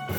Hello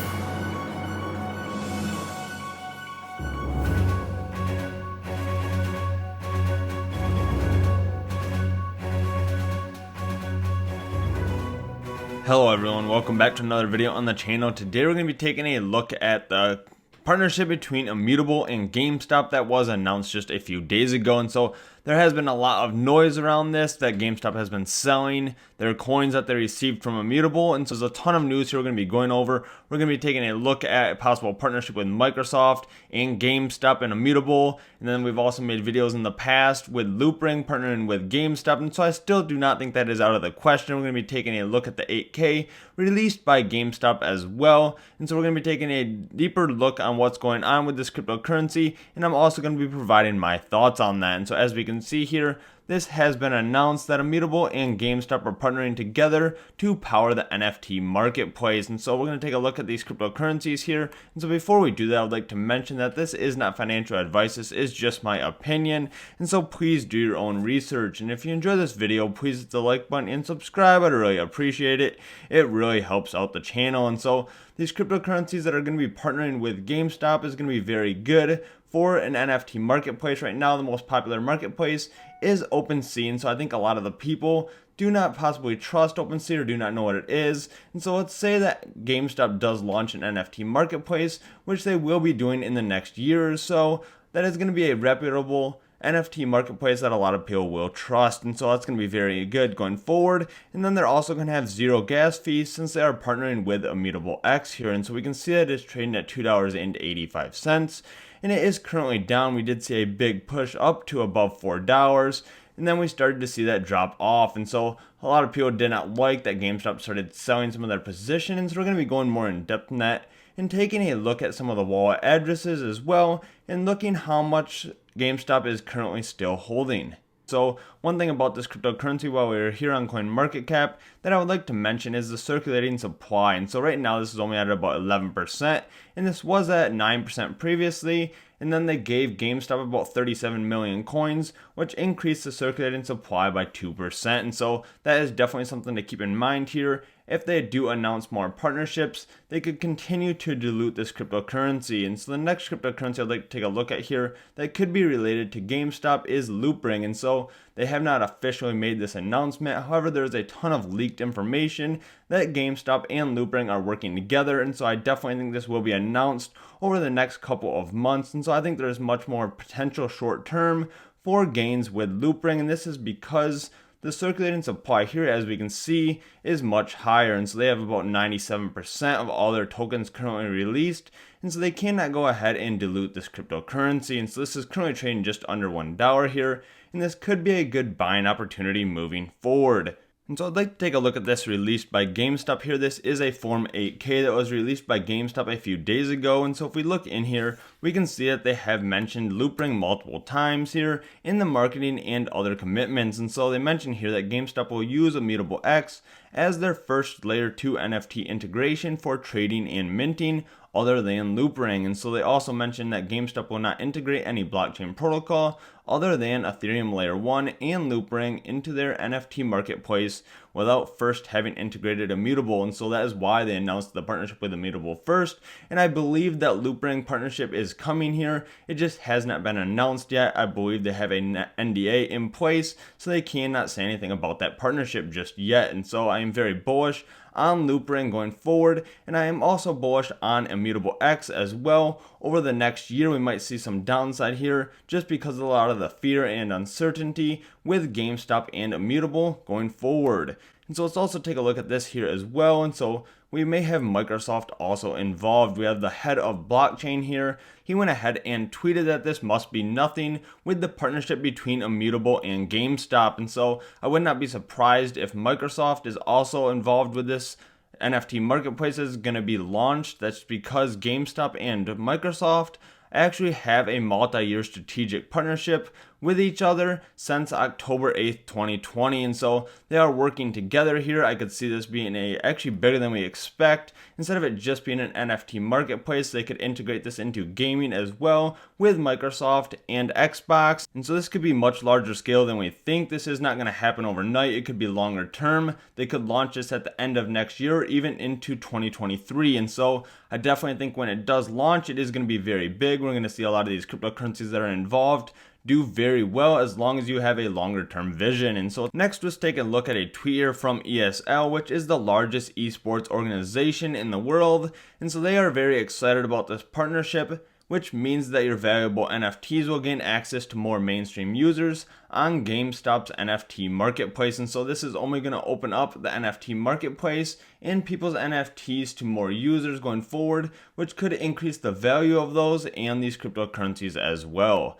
everyone, welcome back to another video on the channel. Today we're going to be taking a look at the partnership between Immutable and Gamestop that was announced just a few days ago. And so there has been a lot of noise around this, that Gamestop has been selling their coins that they received from Immutable. And so there's a ton of news here we're going to be going over. We're going to be taking a look at a possible partnership with Microsoft and Gamestop and Immutable. And then we've also made videos in the past with Loopring partnering with Gamestop. And so I still do not think that is out of the question. We're going to be taking a look at the 8K released by Gamestop as well. And so we're going to be taking a deeper look on what's going on with this cryptocurrency. And I'm also going to be providing my thoughts on that. And so as we can see here, this has been announced that Immutable and Gamestop are partnering together to power the NFT marketplace. And so we're going to take a look at these cryptocurrencies here. And so before we do that, I would like to mention that this is not financial advice. This is just my opinion. And so please do your own research. And if you enjoy this video, please hit the like button and subscribe. I'd really appreciate it. It really helps out the channel. And so these cryptocurrencies that are going to be partnering with Gamestop is going to be very good for an NFT marketplace. Right now, the most popular marketplace is OpenSea, and so I think a lot of the people do not possibly trust OpenSea or do not know what it is. And so let's say that GameStop does launch an NFT marketplace, which they will be doing in the next year or so. That is going to be a reputable NFT marketplace that a lot of people will trust, and so that's going to be very good going forward. And then they're also going to have zero gas fees since they are partnering with Immutable X here, and so we can see that it's trading at $2.85, and it is currently down. We did see a big push up to above $4, and then we started to see that drop off. And so a lot of people did not like that GameStop started selling some of their positions. So we're going to be going more in depth in that and taking a look at some of the wallet addresses as well, and looking how much GameStop is currently still holding. So one thing about this cryptocurrency while we're here on CoinMarketCap that I would like to mention is the circulating supply. And so right now this is only at about 11%, and this was at 9% previously. And then they gave GameStop about 37 million coins, which increased the circulating supply by 2%. And so that is definitely something to keep in mind here. If they do announce more partnerships, they could continue to dilute this cryptocurrency. And so the next cryptocurrency I'd like to take a look at here that could be related to GameStop is Loopring. And so they have not officially made this announcement. However, there's a ton of leaked information that GameStop and Loopring are working together. And so I definitely think this will be announced over the next couple of months. And so I think there's much more potential short term for gains with Loopring. And this is because the circulating supply here, as we can see, is much higher. And so they have about 97% of all their tokens currently released. And so they cannot go ahead and dilute this cryptocurrency. And so this is currently trading just under $1 here. And this could be a good buying opportunity moving forward. And so I'd like to take a look at this released by Gamestop here. This is a Form 8K that was released by Gamestop a few days ago. And so if we look in here, we can see that they have mentioned Loopring multiple times here in the marketing and other commitments. And so they mention here that Gamestop will use Immutable X as their first layer 2 NFT integration for trading and minting other than Loopring. And so they also mentioned that Gamestop will not integrate any blockchain protocol other than Ethereum Layer 1 and Loopring into their NFT marketplace without first having integrated Immutable. And so that is why they announced the partnership with Immutable first. And I believe that Loopring partnership is coming here. It just has not been announced yet. I believe they have an NDA in place, so they cannot say anything about that partnership just yet. And so I am very bullish on Loopring going forward, and I am also bullish on Immutable X as well. Over the next year, we might see some downside here just because of a lot of the fear and uncertainty with GameStop and Immutable going forward. And so let's also take a look at this here as well. And so we may have Microsoft also involved. We have the head of blockchain here. He went ahead and tweeted that this must be nothing with the partnership between Immutable and GameStop. And so I would not be surprised if Microsoft is also involved with this NFT marketplace is going to be launched. That's because GameStop and Microsoft actually have a multi-year strategic partnership with each other since October 8th, 2020. And so they are working together here. I could see this being actually bigger than we expect. Instead of it just being an NFT marketplace, they could integrate this into gaming as well with Microsoft and Xbox. And so this could be much larger scale than we think. This is not going to happen overnight. It could be longer term. They could launch this at the end of next year or even into 2023. And so I definitely think when it does launch, it is going to be very big. We're going to see a lot of these cryptocurrencies that are involved do very well as long as you have a longer term vision. And so next, let's take a look at a tweet here from ESL, which is the largest esports organization in the world. And so they are very excited about this partnership, which means that your valuable NFTs will gain access to more mainstream users on GameStop's NFT marketplace. And so this is only going to open up the NFT marketplace and people's NFTs to more users going forward, which could increase the value of those and these cryptocurrencies as well.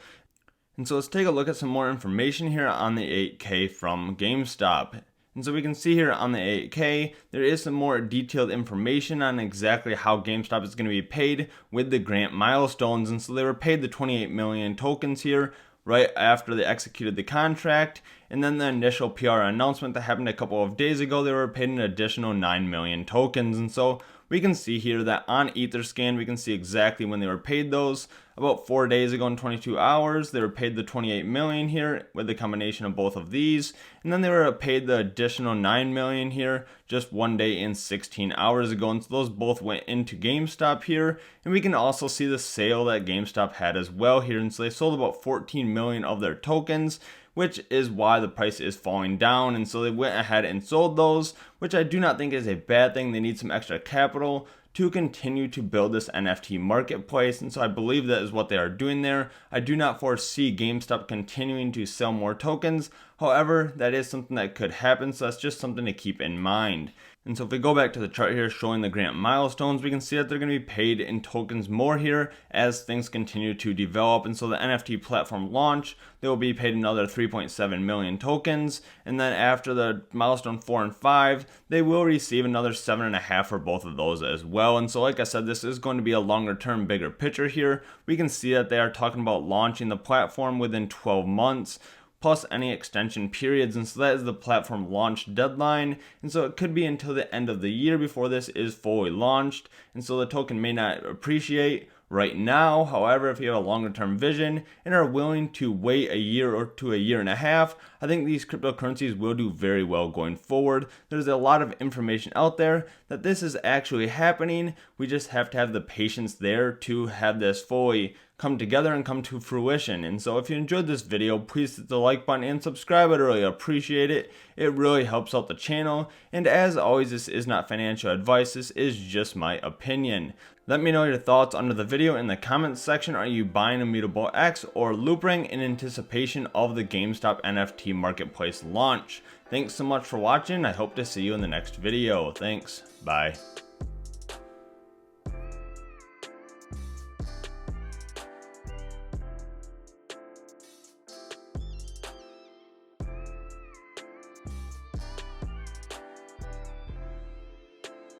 And so let's take a look at some more information here on the 8K from GameStop. And so we can see here on the 8K, there is some more detailed information on exactly how GameStop is going to be paid with the grant milestones. And so they were paid the 28 million tokens here right after they executed the contract. And then the initial PR announcement that happened a couple of days ago, they were paid an additional 9 million tokens. And so we can see here that on Etherscan, we can see exactly when they were paid those. About 4 days ago in 22 hours, they were paid the 28 million here with the combination of both of these. And then they were paid the additional 9 million here just 1 day in 16 hours ago. And so those both went into GameStop here. And we can also see the sale that GameStop had as well here. And so they sold about 14 million of their tokens, which is why the price is falling down. And so they went ahead and sold those, which I do not think is a bad thing. They need some extra capital to continue to build this NFT marketplace. And so I believe that is what they are doing there. I do not foresee GameStop continuing to sell more tokens. However, that is something that could happen. So that's just something to keep in mind. And so if we go back to the chart here showing the grant milestones, we can see that they're going to be paid in tokens more here as things continue to develop. And so the NFT platform launch, they will be paid another 3.7 million tokens. And then after the milestone 4 and 5, they will receive another 7.5 for both of those as well. And so like I said, this is going to be a longer term, bigger picture here. We can see that they are talking about launching the platform within 12 months. Plus any extension periods, and so that is the platform launch deadline, and so it could be until the end of the year before this is fully launched, and so the token may not appreciate right now. However, if you have a longer term vision and are willing to wait a year or to a year and a half, I think these cryptocurrencies will do very well going forward. There's a lot of information out there that this is actually happening. We just have to have the patience there to have this fully come together and come to fruition. And so if you enjoyed this video, please hit the like button and subscribe. I'd really appreciate it. It really helps out the channel. And as always, this is not financial advice. This is just my opinion. Let me know your thoughts under the video in the comments section. Are you buying Immutable X or Loopring in anticipation of the GameStop NFT marketplace launch? Thanks so much for watching. I hope to see you in the next video. Thanks. Bye.